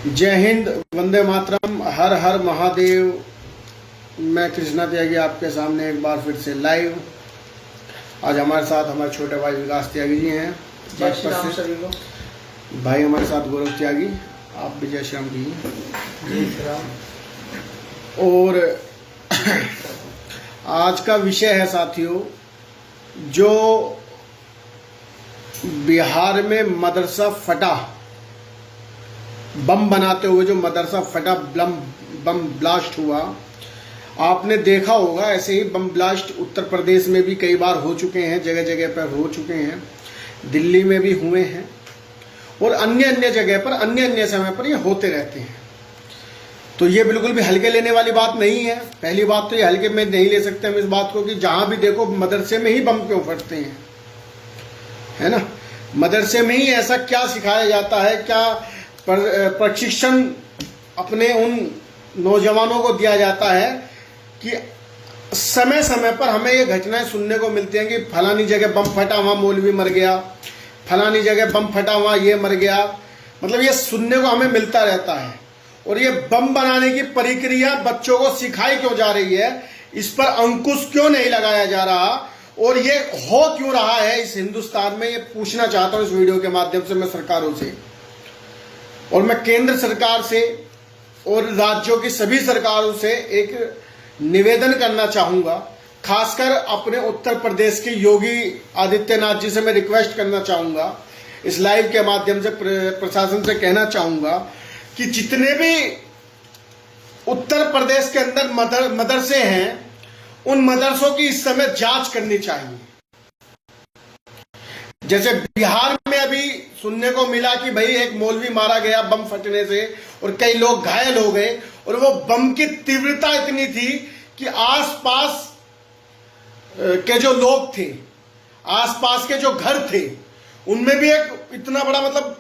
जय हिंद, वंदे मातरम, हर हर महादेव। मैं कृष्णा त्यागी आपके सामने एक बार फिर से लाइव। आज हमारे साथ हमारे छोटे भाई विकास त्यागी जी हैं। जय श्री राम सभी को। भाई हमारे साथ गौरव त्यागी, आप भी जय श्री राम जी। जय श्री राम। और आज का विषय है साथियों, जो बिहार में मदरसा फटा, बम बनाते हुए जो मदरसा फटा, बम ब्लास्ट हुआ, आपने देखा होगा। ऐसे ही बम ब्लास्ट उत्तर प्रदेश में भी कई बार हो चुके हैं, जगह जगह पर हो चुके हैं, दिल्ली में भी हुए हैं और अन्य अन्य जगह पर अन्य अन्य समय पर ये होते रहते हैं। तो ये बिल्कुल भी हल्के लेने वाली बात नहीं है। पहली बात तो ये हल्के में नहीं ले सकते हम इस बात को कि जहां भी देखो मदरसे में ही बम क्यों फटते हैं, है ना। मदरसे में ही ऐसा क्या सिखाया जाता है, क्या प्रशिक्षण अपने उन नौजवानों को दिया जाता है कि समय समय पर हमें ये घटनाएं सुनने को मिलती हैं कि फलानी जगह बम फटा, वहां मौलवी मर गया, फलानी जगह बम फटा, वहां ये मर गया। मतलब ये सुनने को हमें मिलता रहता है। और ये बम बनाने की प्रक्रिया बच्चों को सिखाई क्यों जा रही है, इस पर अंकुश क्यों नहीं लगाया जा रहा और ये हो क्यों रहा है इस हिंदुस्तान में, ये पूछना चाहता हूं इस वीडियो के माध्यम से मैं सरकारों से। और मैं केंद्र सरकार से और राज्यों की सभी सरकारों से एक निवेदन करना चाहूंगा। खासकर अपने उत्तर प्रदेश के योगी आदित्यनाथ जी से मैं रिक्वेस्ट करना चाहूंगा, इस लाइव के माध्यम से प्रशासन से कहना चाहूंगा कि जितने भी उत्तर प्रदेश के अंदर मदरसे हैं, उन मदरसों की इस समय जांच करनी चाहिए। जैसे बिहार में अभी सुनने को मिला कि भाई एक मौलवी मारा गया बम फटने से और कई लोग घायल हो गए, और वो बम की तीव्रता इतनी थी कि आसपास के जो लोग थे, आसपास के जो घर थे, उनमें भी एक इतना बड़ा मतलब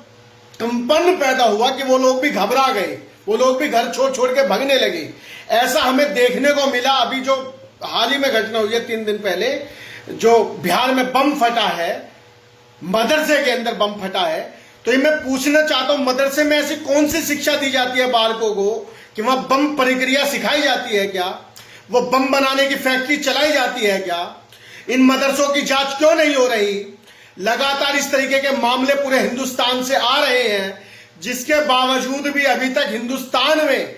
कंपन पैदा हुआ कि वो लोग भी घबरा गए, वो लोग भी घर छोड़ छोड़ के भागने लगे। ऐसा हमें देखने को मिला। अभी जो हाल ही में घटना हुई है 3 दिन पहले, जो बिहार में बम फटा है, मदरसे के अंदर बम फटा है। तो ये मैं पूछना चाहता हूं, मदरसे में ऐसी कौन सी शिक्षा दी जाती है बालकों को कि वहां बम प्रक्रिया सिखाई जाती है क्या? वो बम बनाने की फैक्ट्री चलाई जाती है क्या? इन मदरसों की जांच क्यों नहीं हो रही? लगातार इस तरीके के मामले पूरे हिंदुस्तान से आ रहे हैं, जिसके बावजूद भी अभी तक हिंदुस्तान में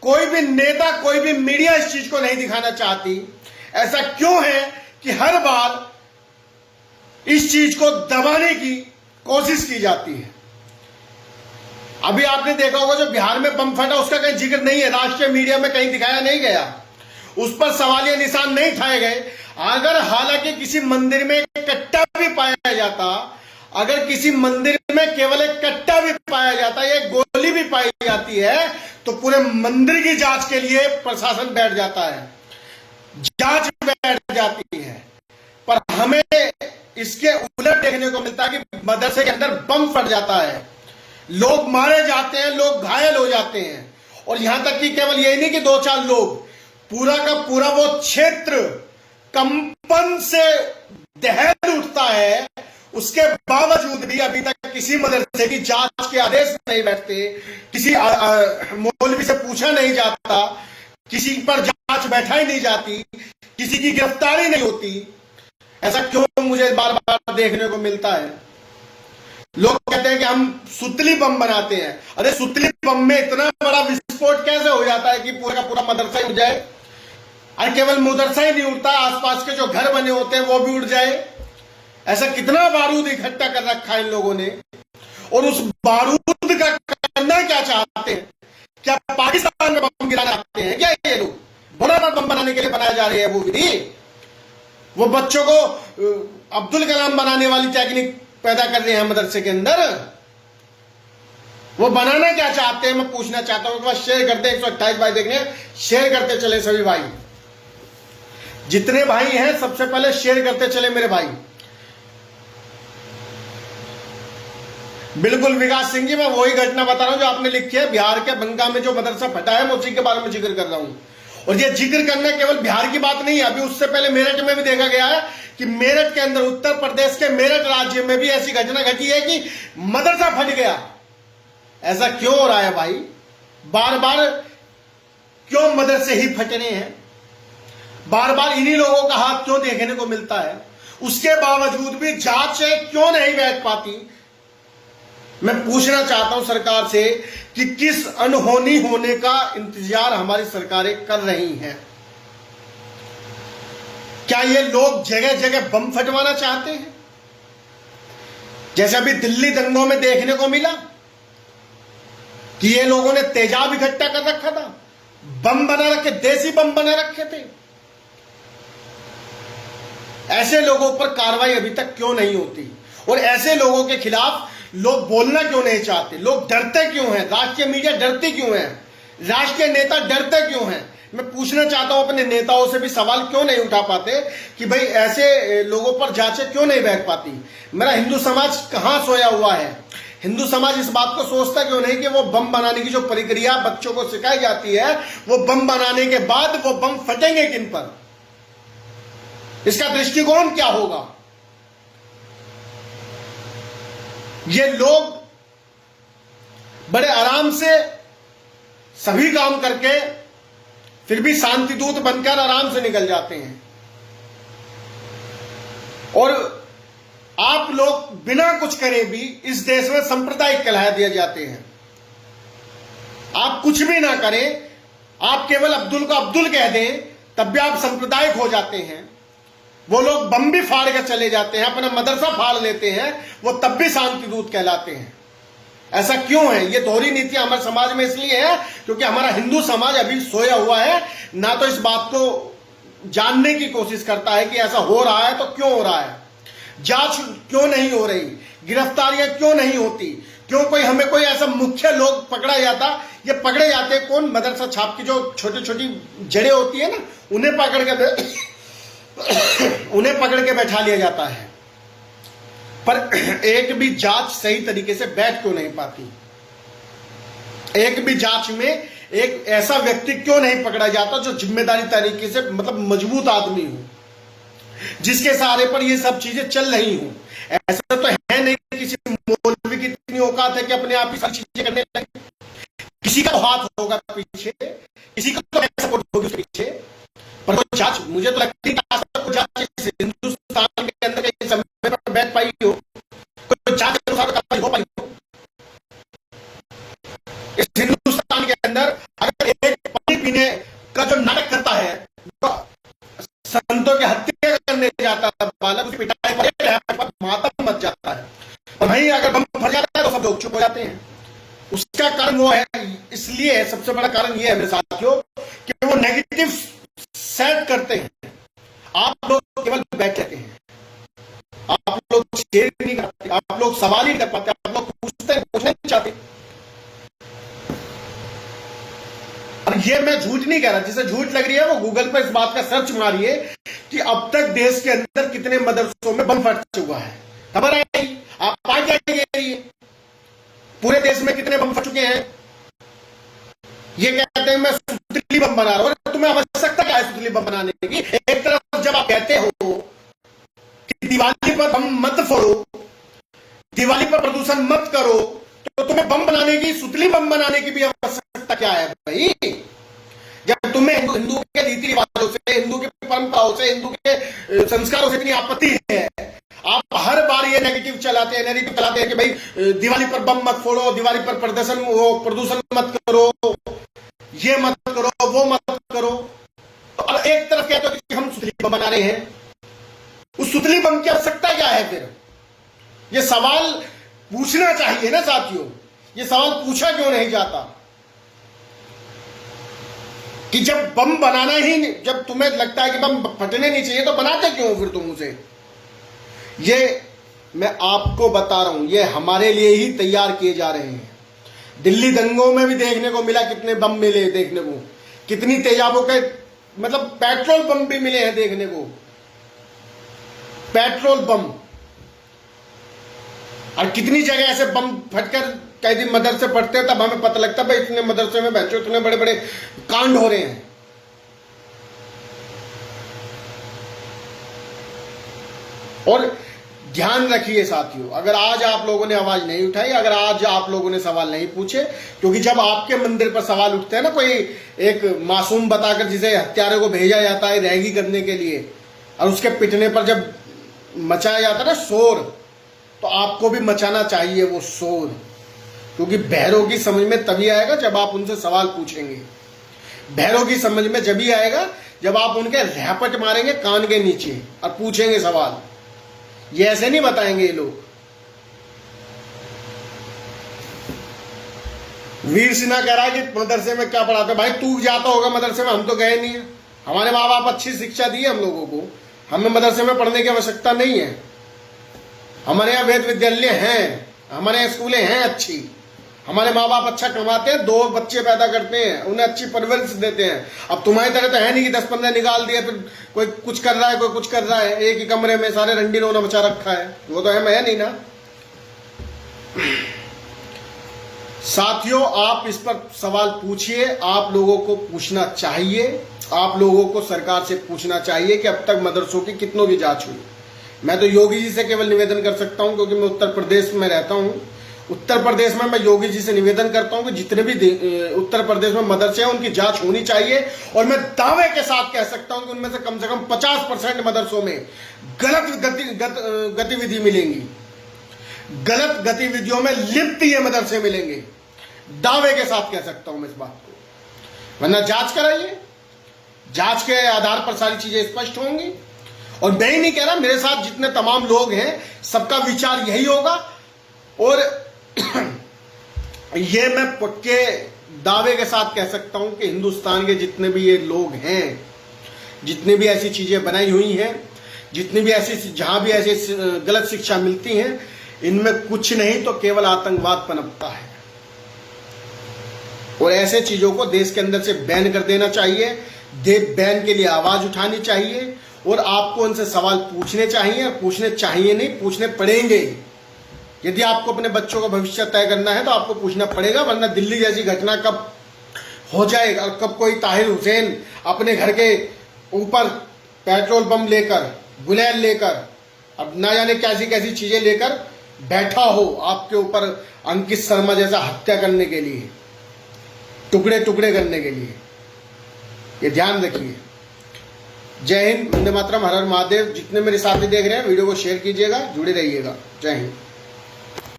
कोई भी नेता, कोई भी मीडिया इस चीज को नहीं दिखाना चाहती। ऐसा क्यों है कि हर बार इस चीज को दबाने की कोशिश की जाती है? अभी आपने देखा होगा जो बिहार में बम फटा, उसका कहीं जिक्र नहीं है, राष्ट्रीय मीडिया में कहीं दिखाया नहीं गया, उस पर सवालिया निशान नहीं उठाए गए। अगर हालांकि किसी मंदिर में कट्टा भी पाया जाता, अगर किसी मंदिर में केवल एक कट्टा भी पाया जाता, एक गोली भी पाई जाती है, तो पूरे मंदिर की जांच के लिए प्रशासन बैठ जाता है, जांच बैठ जाती है। पर हमें इसके उलट देखने को मिलता है कि मदरसे के अंदर बम फट जाता है, लोग मारे जाते हैं, लोग घायल हो जाते हैं। और यहां तक कि केवल यही नहीं कि 2-4 लोग, पूरा का पूरा वो क्षेत्र कंपन से दहल उठता है। उसके बावजूद भी अभी तक किसी मदरसे की जांच के आदेश नहीं बैठते, किसी मौलवी से पूछा नहीं जाता, किसी पर जांच बैठाई नहीं जाती, किसी की गिरफ्तारी नहीं होती। ऐसा क्यों मुझे बार बार देखने को मिलता है? लोग कहते हैं कि हम सुतली बम बनाते हैं। अरे सुतली बम में इतना बड़ा विस्फोट कैसे हो जाता है कि पूरा का पूरा मदरसा उड़ जाए? अरे केवल मदरसा ही नहीं उड़ता, आसपास के जो घर बने होते हैं वो भी उड़ जाए। ऐसा कितना बारूद इकट्ठा कर रखा है इन लोगों ने, और उस बारूद का करना क्या चाहते हैं? क्या पाकिस्तान में बम गिराना चाहते हैं क्या ये लोग? बड़ा बड़ा बम बनाने के लिए बनाया जा रही है वो विधि। वो बच्चों को अब्दुल कलाम बनाने वाली टेक्निक पैदा कर रहे हैं मदरसे के अंदर। वो बनाना क्या चाहते हैं, मैं पूछना चाहता हूं। शेयर करते 128 भाई देखने, शेयर करते चले सभी भाई, जितने भाई हैं सबसे पहले शेयर करते चले मेरे भाई। बिल्कुल विकास सिंह जी, मैं वही घटना बता रहा हूं जो आपने लिखी है। बिहार के बंगा में जो मदरसा फटा है, मैं उसी के बारे में जिक्र कर रहा हूं। और ये जिक्र करना केवल बिहार की बात नहीं है, अभी उससे पहले मेरठ में भी देखा गया है कि मेरठ के अंदर, उत्तर प्रदेश के मेरठ राज्य में भी ऐसी घटना घटी है कि मदरसा फट गया। ऐसा क्यों हो रहा है भाई? बार बार क्यों मदरसे ही फटने हैं? बार बार इन्हीं लोगों का हाथ क्यों देखने को मिलता है? उसके बावजूद भी जांच क्यों नहीं बैठ पाती? मैं पूछना चाहता हूं सरकार से कि किस अनहोनी होने का इंतजार हमारी सरकारें कर रही हैं? क्या ये लोग जगह जगह बम फटवाना चाहते हैं, जैसे अभी दिल्ली दंगों में देखने को मिला कि ये लोगों ने तेजाब इकट्ठा कर रखा था, बम बना रखे, देसी बम बना रखे थे? ऐसे लोगों पर कार्रवाई अभी तक क्यों नहीं होती? और ऐसे लोगों के खिलाफ लोग बोलना क्यों नहीं चाहते? लोग डरते क्यों हैं? राष्ट्रीय मीडिया डरती क्यों है? राष्ट्रीय नेता डरते क्यों हैं? मैं पूछना चाहता हूं अपने नेताओं से भी सवाल क्यों नहीं उठा पाते कि भाई ऐसे लोगों पर जांचें क्यों नहीं बैठ पाती? मेरा हिंदू समाज कहां सोया हुआ है? हिंदू समाज इस बात को सोचता क्यों नहीं कि वो बम बनाने की जो प्रक्रिया बच्चों को सिखाई जाती है, वो बम बनाने के बाद वो बम फटेंगे किन पर? इसका दृष्टिकोण क्या होगा? ये लोग बड़े आराम से सभी काम करके फिर भी शांति दूत बनकर आराम से निकल जाते हैं, और आप लोग बिना कुछ करे भी इस देश में सांप्रदायिक कलह दिए जाते हैं। आप कुछ भी ना करें, आप केवल अब्दुल को अब्दुल कह दें, तब भी आप सांप्रदायिक हो जाते हैं। वो लोग बम भी फाड़ कर चले जाते हैं, अपना मदरसा फाड़ लेते हैं, वो तब भी शांति दूत कहलाते हैं। ऐसा क्यों है? ये दोहरी नीति हमारे समाज में इसलिए है क्योंकि हमारा हिंदू समाज अभी सोया हुआ है, ना तो इस बात को जानने की कोशिश करता है कि ऐसा हो रहा है तो क्यों हो रहा है, जांच क्यों नहीं हो रही, गिरफ्तारियां क्यों नहीं होती, क्यों कोई हमें कोई ऐसा मुख्य लोग पकड़ा जाता? ये पकड़े जाते कौन? मदरसा छाप की जो छोटी छोटी जड़ें होती है ना, उन्हें पकड़ के बैठा लिया जाता है। पर एक भी जांच सही तरीके से बैठ क्यों नहीं पाती? एक भी जांच में एक ऐसा व्यक्ति क्यों नहीं पकड़ा जाता जो जिम्मेदारी तरीके से, मतलब मजबूत आदमी हो, जिसके सहारे पर ये सब चीजें चल रही हो? ऐसा तो है नहीं किसी मौलवी की इतनी औकात है कि अपने आप ही सारी चीजें करने लगे। किसी का हाथ होगा पीछे, किसी का तो सपोर्ट होगी उसके पीछे, पर वो जांच, मुझे तो लगती है कि आज तक जांच हिंदुस्तान के अंदर कहीं समय पर बैठ पाई हो, कोई जांच के अनुसार कार्रवाई हो पाई हो? इस हिंदुस्तान के अंदर अगर एक पानी पीने का जो नाटक करता है, तो संतों की हत्या करने जाता है, बालक उसकी पिटाई पर मातम मच जाता है, और वहीं अगर बम फट जाता है तो सब लोग चुप हो जाते हैं। उसका कारण वो है, इसलिए सबसे बड़ा कारण ये है मेरे साथियों कि वो नेगेटिव सेट करते हैं। आप लोग केवल बैठ रहते हैं, आप लोग शेयर नहीं करते, आप लोग सवाल ही नहीं कर पाते, आप लोग पूछना नहीं चाहते। और ये मैं झूठ नहीं कह रहा, जिसे झूठ लग रही है वो गूगल पर इस बात का सर्च मारिए कि अब तक देश के अंदर कितने मदरसों में बम फट चुका है, खबर आएगी, आप पा जाएंगे पूरे देश में कितने बम फट चुके हैं। ये कहते हैं मैं सुतली बम बना रहा हूं, तुम्हें आवश्यकता क्या है सुतली बम बनाने की? एक तरफ जब आप कहते हो कि दिवाली पर बम मत फोड़ो, दिवाली पर प्रदूषण मत करो, तो तुम्हें बम बनाने की, सुतली बम बनाने की भी आवश्यकता क्या है भाई? जब तुम्हें हिंदू के रीति रिवाजों से, हिंदू की परंपराओं से, हिंदू के संस्कारों से इतनी आपत्ति है, आप हर बार ये नेगेटिव चलाते हैं कि भाई दिवाली पर बम मत फोड़ो, दिवाली पर प्रदूषण मत करो, ये मत करो, वो मत करो, और एक तरफ कहते हो कि हम सुतली बम बना रहे हैं। उस सुतली बम की आवश्यकता क्या है फिर? ये सवाल पूछना चाहिए ना साथियों, ये सवाल पूछा क्यों नहीं जाता कि जब बम बनाना ही, जब तुम्हें लगता है कि बम फटने नहीं चाहिए तो बनाते क्यों फिर तुम उसे? ये मैं आपको बता रहा हूं, ये हमारे लिए ही तैयार किए जा रहे हैं। दिल्ली दंगों में भी देखने को मिला, कितने बम मिले देखने को, कितनी तेजाबों के, मतलब पेट्रोल बम भी मिले हैं देखने को, पेट्रोल बम, और कितनी जगह ऐसे बम फटकर कई दिन मदरसे पढ़ते हैं, तब हमें पता लगता है भाई इतने मदरसे में बच्चों इतने बड़े बड़े कांड हो रहे हैं। और ध्यान रखिए साथियों, अगर आज आप लोगों ने आवाज नहीं उठाई, अगर आज आप लोगों ने सवाल नहीं पूछे, क्योंकि जब आपके मंदिर पर सवाल उठते हैं ना, कोई एक मासूम बताकर जिसे हत्यारे को भेजा जाता है रैगी करने के लिए, और उसके पिटने पर जब मचाया जाता है ना शोर, तो आपको भी मचाना चाहिए वो शोर, क्योंकि बहरों की समझ में तभी आएगा जब आप उनसे सवाल पूछेंगे। बहरों की समझ में जब ही आएगा जब आप उनके रैपट मारेंगे कान के नीचे और पूछेंगे सवाल। ये ऐसे नहीं बताएंगे ये लोग। वीर सिन्हा कह रहा है कि मदरसे में क्या पढ़ाते, भाई तू जाता होगा मदरसे में, हम तो गए नहीं है। हमारे माँ बाप अच्छी शिक्षा दी है हम लोगों को, हमें मदरसे में पढ़ने की आवश्यकता नहीं है। हमारे यहाँ वेद विद्यालय हैं, हमारे यहाँ स्कूलें हैं अच्छी, हमारे माँ बाप अच्छा कमाते हैं, 2 बच्चे पैदा करते हैं, उन्हें अच्छी परवरिश देते हैं। अब तुम्हारी तरह तो है नहीं कि 10-15 निकाल दिए फिर कोई कुछ कर रहा है, कोई कुछ कर रहा है, एक ही कमरे में सारे रंडी रोना बचा रखा है, वो तो है नहीं ना। साथियों, आप इस पर सवाल पूछिए, आप लोगों को पूछना चाहिए, आप लोगों को सरकार से पूछना चाहिए कि अब तक मदरसों की कितनों की जांच हुई। मैं तो योगी जी से केवल निवेदन कर सकता हूं, क्योंकि मैं उत्तर प्रदेश में रहता हूं। उत्तर प्रदेश में मैं योगी जी से निवेदन करता हूं कि जितने भी उत्तर प्रदेश में मदरसे हैं उनकी जांच होनी चाहिए, और मैं दावे के साथ कह सकता हूं कि उनमें से कम 50% मदरसों में गलत गतिविधि मिलेंगी, गलत गतिविधियों में लिप्त ये मदरसे मिलेंगे। दावे के साथ कह सकता हूं मैं इस बात को, वरना जांच कराइए, जांच के आधार पर सारी चीजें स्पष्ट होंगी। और मैं ही नहीं कह रहा, मेरे साथ जितने तमाम लोग हैं सबका विचार यही होगा, और ये मैं पक्के दावे के साथ कह सकता हूं कि हिंदुस्तान के जितने भी ये लोग हैं, जितने भी ऐसी चीजें बनाई हुई हैं, जितनी भी ऐसी जहां भी ऐसी गलत शिक्षा मिलती हैं, इनमें कुछ नहीं तो केवल आतंकवाद पनपता है। और ऐसे चीजों को देश के अंदर से बैन कर देना चाहिए, बैन के लिए आवाज उठानी चाहिए, और आपको उनसे सवाल पूछने चाहिए, और पूछने चाहिए नहीं, पूछने पड़ेंगे। यदि आपको अपने बच्चों का भविष्य तय करना है तो आपको पूछना पड़ेगा, वरना दिल्ली जैसी घटना कब हो जाएगा, और कब कोई ताहिर हुसैन अपने घर के ऊपर पेट्रोल बम लेकर, गुलेल लेकर, अब ना जाने कैसी कैसी चीजें लेकर बैठा हो आपके ऊपर, अंकित शर्मा जैसा हत्या करने के लिए, टुकड़े टुकड़े करने के लिए। ये ध्यान रखिए। जय हिंद, वंदे मातरम, हर हर महादेव। जितने मेरे साथी देख रहे हैं वीडियो को शेयर कीजिएगा, जुड़े रहिएगा। जय हिंद।